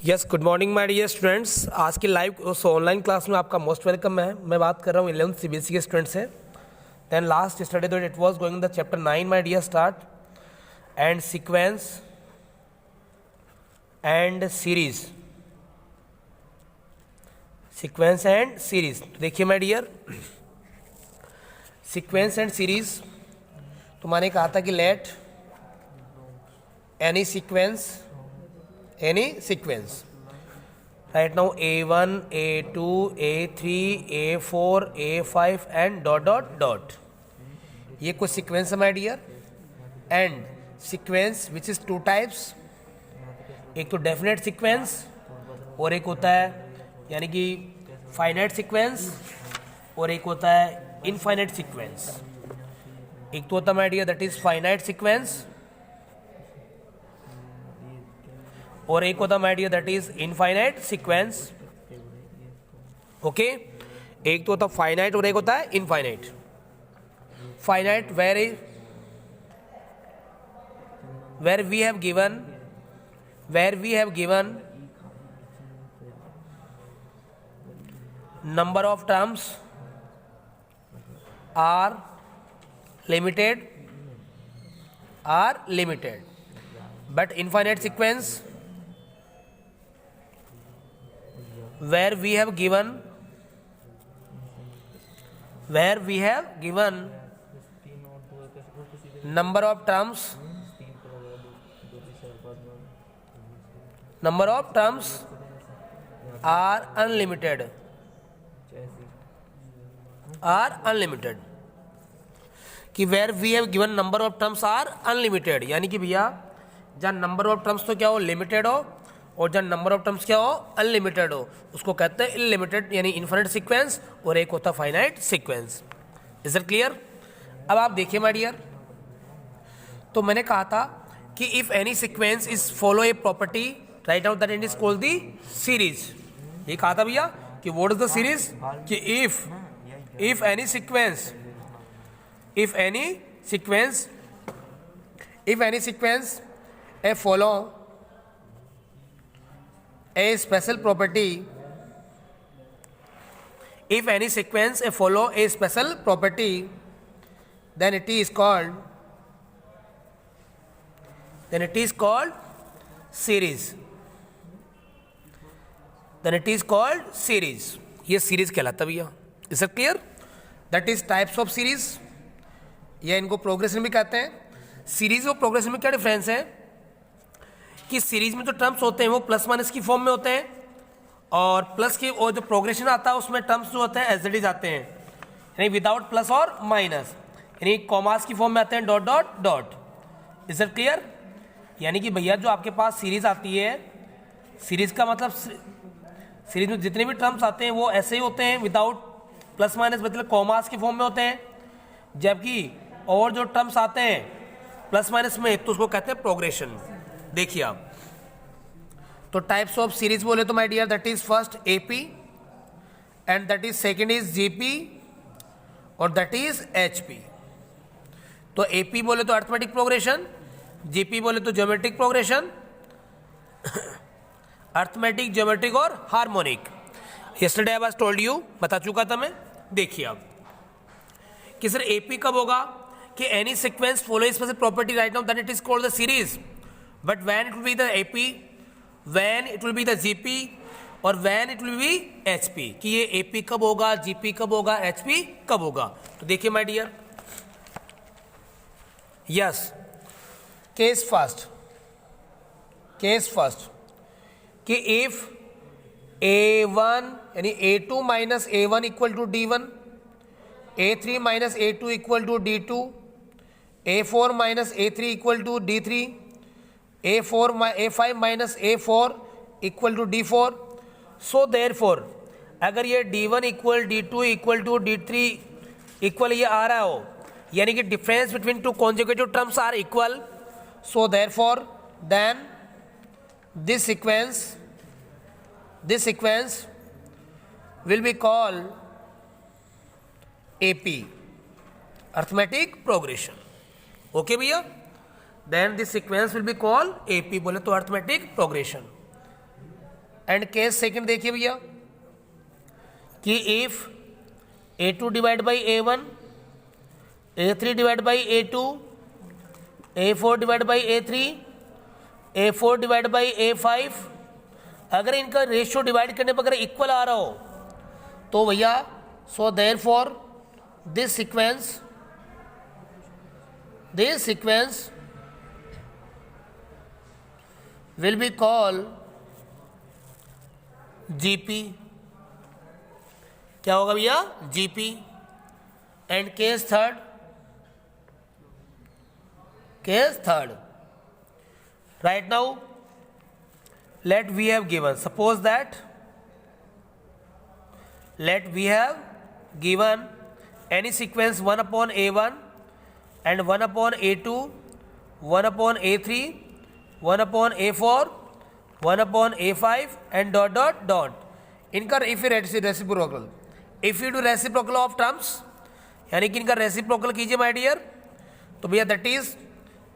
Yes, good morning my dear students. आज की live online class में आपका मोस्ट वेलकम है। मैं बात कर रहा हूँ 11th CBSE के स्टूडेंट से। Then last study that it was going the chapter 9 my dear start and sequence and series. Sequence and series देखिए my dear, sequence and series तो मैंने कहा था कि let any sequence right now a1 a2 a3 a4 a5 and dot ये कुछ sequence है my dear. And sequence which is two types, एक तो डेफिनेट सीक्वेंस और एक होता है यानी कि फाइनाइट सीक्वेंस और एक होता है इनफाइनाइट सीक्वेंस। एक तो होता है my dear that is finite sequence और एक होता my dear that is infinite sequence. Okay, एक तो होता फाइनाइट और एक होता है infinite. Finite where we have given number of terms are limited, but infinite sequence where we have given number of terms are unlimited कि where we have given number of terms are unlimited यानी कि भैया जहाँ number of terms तो क्या हो limited हो और जब नंबर ऑफ टर्म्स क्या हो अनलिमिटेड हो उसको कहते हैं इनलिमिटेड यानी इनफिनिट सीक्वेंस, और एक होता finite sequence. Is it clear? अब आप देखिए माय डियर, तो मैंने कहा था कि if any sequence is follow a property right out that it is called the series. ये कहा था भैया कि व्हाट इज द सीरीज, कि if any sequence A follow a special property, if any sequence follow a special property, then it is called series. ये series कहलाता भैया। Is it clear? That is types of series, या इनको progression भी कहते हैं। Series और progression में क्या डिफरेंस है कि सीरीज में जो टर्म्स होते हैं वो प्लस माइनस की फॉर्म में होते हैं, और प्लस की और जो प्रोग्रेशन आता है उसमें टर्म्स जो होते हैं एज इट इज आते हैं, यानी विदाउट प्लस और माइनस, यानी कॉमास की फॉर्म में आते हैं dot dot dot. Is it clear? यानी कि भैया जो आपके पास सीरीज आती है, सीरीज का मतलब सीरीज में जितने भी टर्म्स आते हैं वो ऐसे ही होते हैं विदाउट प्लस माइनस, मतलब कॉमास की फॉर्म में होते हैं, जबकि और जो टर्म्स आते हैं प्लस माइनस में तो उसको कहते हैं प्रोग्रेशन। देखिए आप, तो टाइप्स ऑफ सीरीज बोले तो my dear that is first AP and that is second is GP और दैट इज एचपी। तो एपी बोले तो अरिथमेटिक प्रोग्रेशन, जीपी बोले तो ज्योमेट्रिक प्रोग्रेशन, अरिथमेटिक, ज्योमेट्रिक और harmonic. Yesterday I was told you, बता चुका था मैं। देखिए आप कि सर एपी कब होगा कि any sequence follow special property right now that it is called the series, but when it will be the AP, when it will be the GP और when it will be HP, कि ये AP कब होगा, GP कब होगा, HP कब होगा। तो देखिए my dear, yes, case first कि इफ A1 यानी A2 minus A1 equal to D1, A3 minus A2 equal to D2, A4 minus A3 equal to D3, A5 minus A4 equal to D4। So therefore अगर ये D1 equal D2 equal to D3 equal ये आ रहा हो, यानी कि difference between two conjugative terms are equal, so therefore then this sequence will be called AP, arithmetic progression. Okay भैया, then this sequence will be called AP, बोले तो arithmetic progression. And case second देखिए भैया कि if A2 divide by A1, A3 divide by A2, A4 divide by A3, A4 divide by A5, अगर इनका ratio divide करने पर अगर इक्वल आ रहा हो तो भैया so therefore this sequence will be called GP. क्या होगा भैया? GP. And case third right now let we have given, suppose that let we have given any sequence 1 upon A1 and 1 upon A2, 1 upon A3, 1 upon A4, 1 upon A5 and dot dot dot. इनका if reciprocal, if you do reciprocal of terms, यानी कि इनका reciprocal कीजिए my dear, तो भैया that is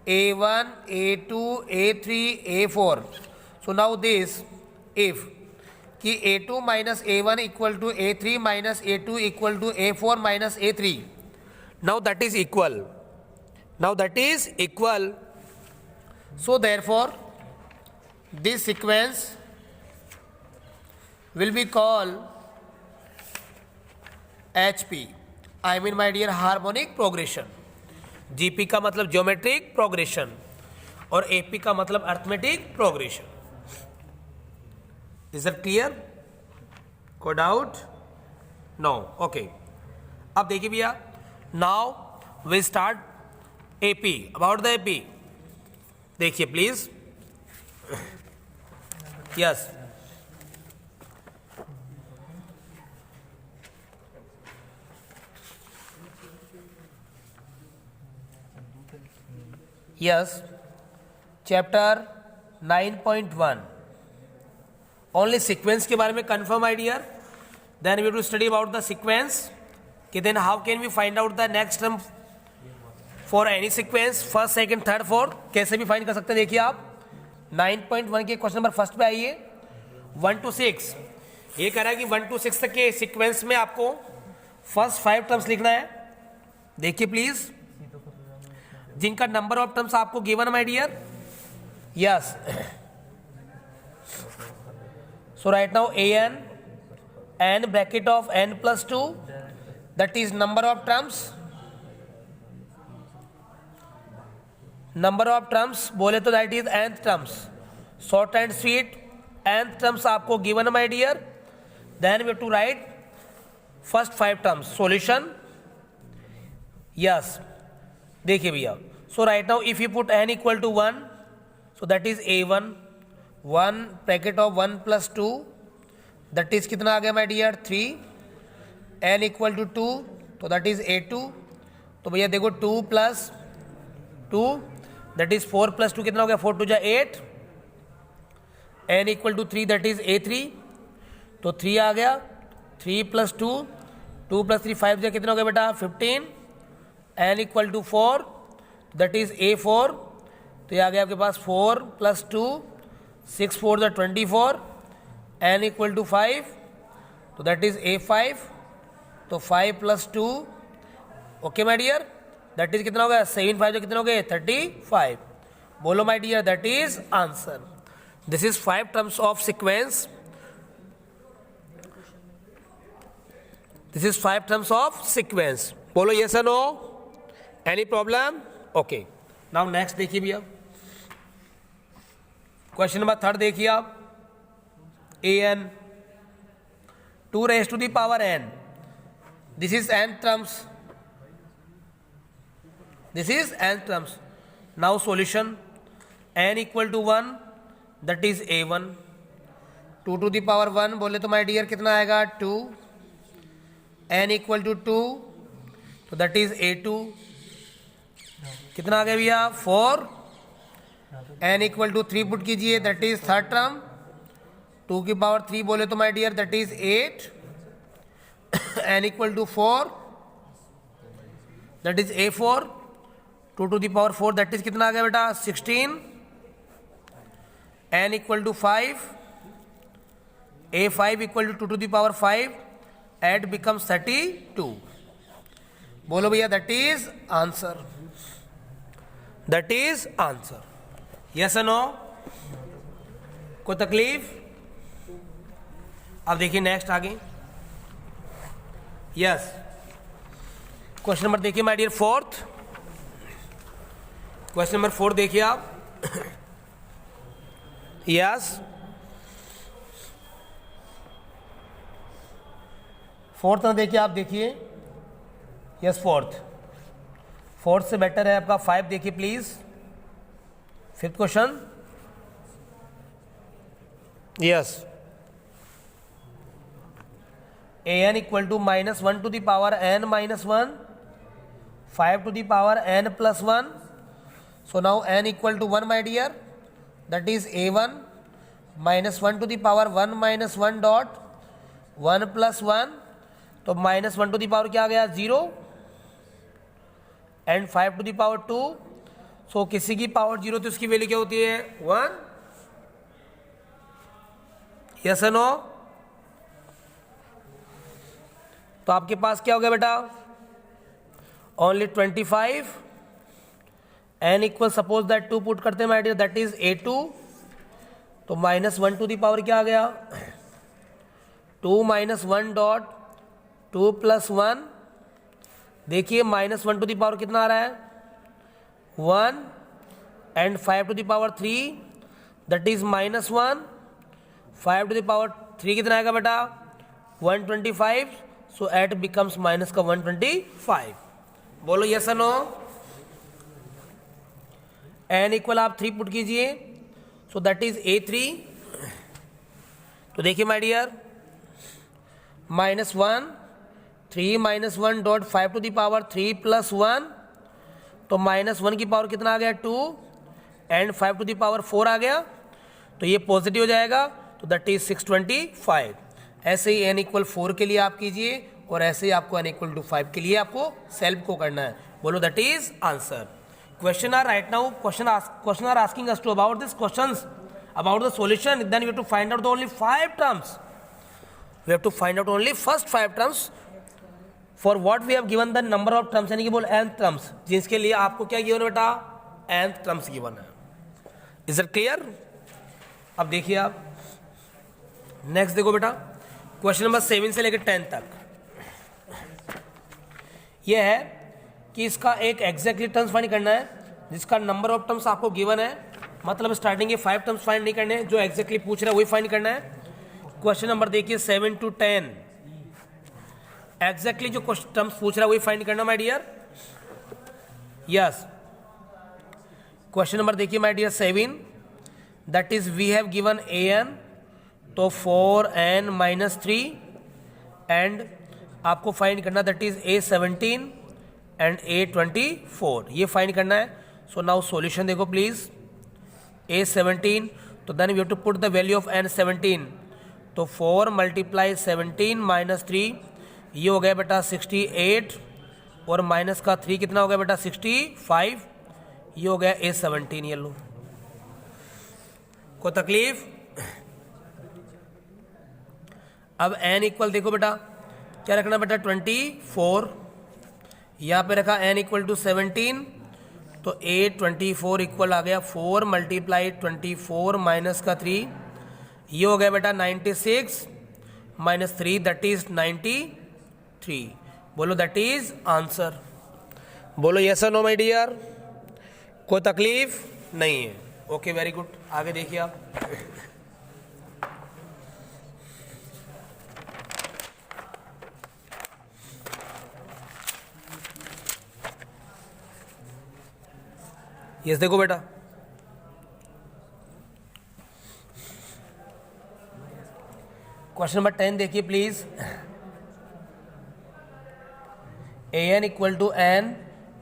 A1, A2, A3, A4. So now this if कि A2 minus A1 equal to A3 minus A2 equal to A4 minus A3. Now that is equal. So therefore this sequence will be called HP. I mean my dear harmonic progression. GP का मतलब geometric progression और AP का मतलब arithmetic progression. Is that clear? कोई doubt? No. Okay. अब देखिए भैया, now we start AP. About the AP देखिए please. Yes, yes, chapter 9.1 only sequence के बारे में confirm idea. Then we to study about the sequence कि then how can we find out the next term for any sequence, first second third fourth कैसे भी find कर सकते हैं. देखिए आप 9.1 के क्वेश्चन नंबर फर्स्ट पे आइए. 1 to 6 ये कह रहा है कि 1 to 6 तक के सीक्वेंस में आपको फर्स्ट 5 टर्म्स लिखना है. देखिए प्लीज, जिनका नंबर ऑफ टर्म्स आपको given my dear. Yes, so right now n bracket of n plus 2, that is number of terms. बोले तो that is nth terms. Short and sweet nth terms आपको given my dear. Then we have to write first 5 terms. Solution. Yes, देखिए भैया. So right now if you put n equal to 1, so that is A1. 1 bracket of 1 plus 2, that is कितना आ गया my dear? 3. n equal to 2, तो that is A2. तो भैया देखो 2 plus 2, that is 4 plus 2 कितना हो गया? 4 2 जा 8. n equal to 3, that is A3. तो 3 आ गया. 3 plus 2, 2 plus 3 5 जा कितना हो गया बेटा? 15. n equal to 4, that is A4. तो ये आ गया आपके पास 4 plus 2, 6 4 जा 24. n equal to 5, तो that is A5. तो 5 plus 2, okay my dear, that is कितना हो गया? 7 5 जो कितने हो गए? 35. बोलो my dear, that is answer. This is 5 terms of sequence. This is 5 terms of sequence. बोलो yes or no. Any problem? Okay. Now next देखिए भैया, क्वेश्चन नंबर 3 देखिए आप. an 2 raised to the power n, this is nth terms. Now solution. n equal to 1, that is A1. 2 to the power 1 बोले तो my dear कितना आएगा? 2. n equal to 2, तो that is A2. कितना आ गया भैया? 4. n equal to 3 पुट कीजिए, that is थर्ड टर्म. 2 की पावर 3 बोले तो my dear that is 8. n equal to 4, that is A4. 2 to the power 4, that is कितना आ गया बेटा? 16. n equal to 5, A5 equal to 2 to the power 5 at becomes 32। बोलो भैया that is answer, that is answer. Yes or no? कोई तकलीफ? अब देखिए नेक्स्ट आगे। यस, क्वेश्चन नंबर देखिए my dear fourth. Question number 4 देखिए आप। यस, फोर्थ में देखिए आप, देखिए। यस, फोर्थ से बेटर है आपका 5। देखिए please, fifth question. Yes, an equal to -1 to the power n minus 1, 5 to the power n plus 1. So now n equal to 1 my dear, that is a1 minus 1 to the power 1 minus 1 dot 1 plus 1, तो -1 to the power क्या आ गया 0 and 5 to the power 2, सो किसी की power 0 तो उसकी value क्या होती है 1। Yes or no? तो आपके पास क्या हो गया बेटा only 25। n equal suppose that 2 put करते हैं my dear, that is a2, तो -1 टू दी पावर क्या आ गया 2 minus 1 डॉट 2 plus 1। देखिए -1 टू दी पावर कितना आ रहा है 1 and 5 to the power 3, that is -1, 5 to the power 3 कितना आएगा बेटा 125, सो एट बिकम्स माइनस का 125। बोलो yes or no? n equal आप 3 पुट कीजिए, सो दैट इज a3। तो देखिए my dear -1, 3 minus 1 dot 5 to the power 3 plus 1, तो -1 की पावर कितना आ गया 2 एंड 5 टू दी पावर 4 आ गया, तो ये पॉजिटिव हो जाएगा, तो दैट इज 625। ऐसे ही n इक्वल 4 के लिए आप कीजिए और ऐसे ही आपको n इक्वल टू 5 के लिए आपको सेल्फ को करना है। बोलो that is answer. Question are right now question are asking us to about this questions about the solution, then we have to find out the only 5 terms. We have to find out only first 5 terms for what we have given the number of terms, यानी कि बोल nth terms, जिसके लिए आपको क्या given है बेटा nth terms given है। Is it clear? अब देखिए आप नेक्स्ट देखो बेटा, क्वेश्चन नंबर 7 से लेकर 10 तक यह है कि इसका एक एग्जैक्टली टर्म्स फाइंड करना है जिसका नंबर ऑफ टर्म्स आपको गिवन है, मतलब स्टार्टिंग के 5 टर्म्स फाइंड नहीं करने, जो एग्जैक्टली पूछ रहा है वही फाइंड करना है। क्वेश्चन नंबर देखिए 7 to 10, एग्जैक्टली जो टर्म्स पूछ रहा है वही फाइंड करना my dear. Yes, question number देखिए my dear 7, that is we have given an, तो 4n minus 3 एंड आपको फाइंड करना that is a17 and a24, ये फाइंड करना है। सो नाउ सॉल्यूशन देखो प्लीज, a17, तो then we have to put the value of n17, तो 4 multiply 17 minus 3, ये हो गया बेटा 68 और माइनस का 3 कितना हो गया बेटा 65, ये हो गया a17। ये लो, कोई तकलीफ? अब n इक्वल देखो बेटा क्या रखना बेटा 24, यहाँ पे रखा n इक्वल टू 17, तो a24 इक्वल आ गया 4 मल्टीप्लाई 24 माइनस का 3, ये हो गया बेटा 96 माइनस 3 दैट इज 93। बोलो दैट इज आंसर। बोलो yes or no my dear? कोई तकलीफ नहीं है? ओके वेरी गुड, आगे देखिए आप। यस देखो बेटा, क्वेश्चन नंबर 10 देखिए please. an equal to n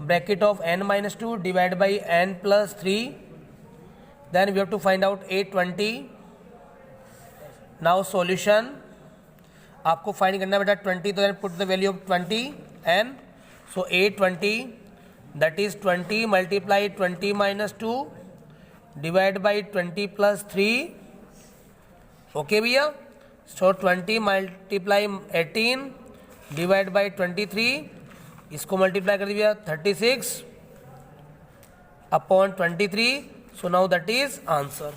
bracket of n minus 2 divide by n plus 3, then we have to find out a20। Now solution आपको फाइंड करना है बेटा 20, तो then put the value of 20 n, so a20 that is 20 multiply 20 minus 2 divide by 20 plus 3। Okay भैया, so 20 multiply 18 divide by 23, इसको multiply कर दिया 36 upon 23, so now that is answer.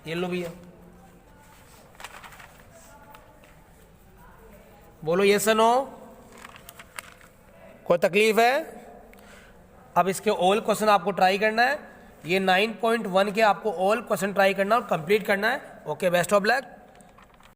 ये लो भैया, बोलो यस या नो, कोई तकलीफ है? अब इसके ऑल क्वेश्चन आपको ट्राई करना है, ये 9.1 के आपको ऑल क्वेश्चन ट्राई करना और कंप्लीट करना है। Okay, best of luck.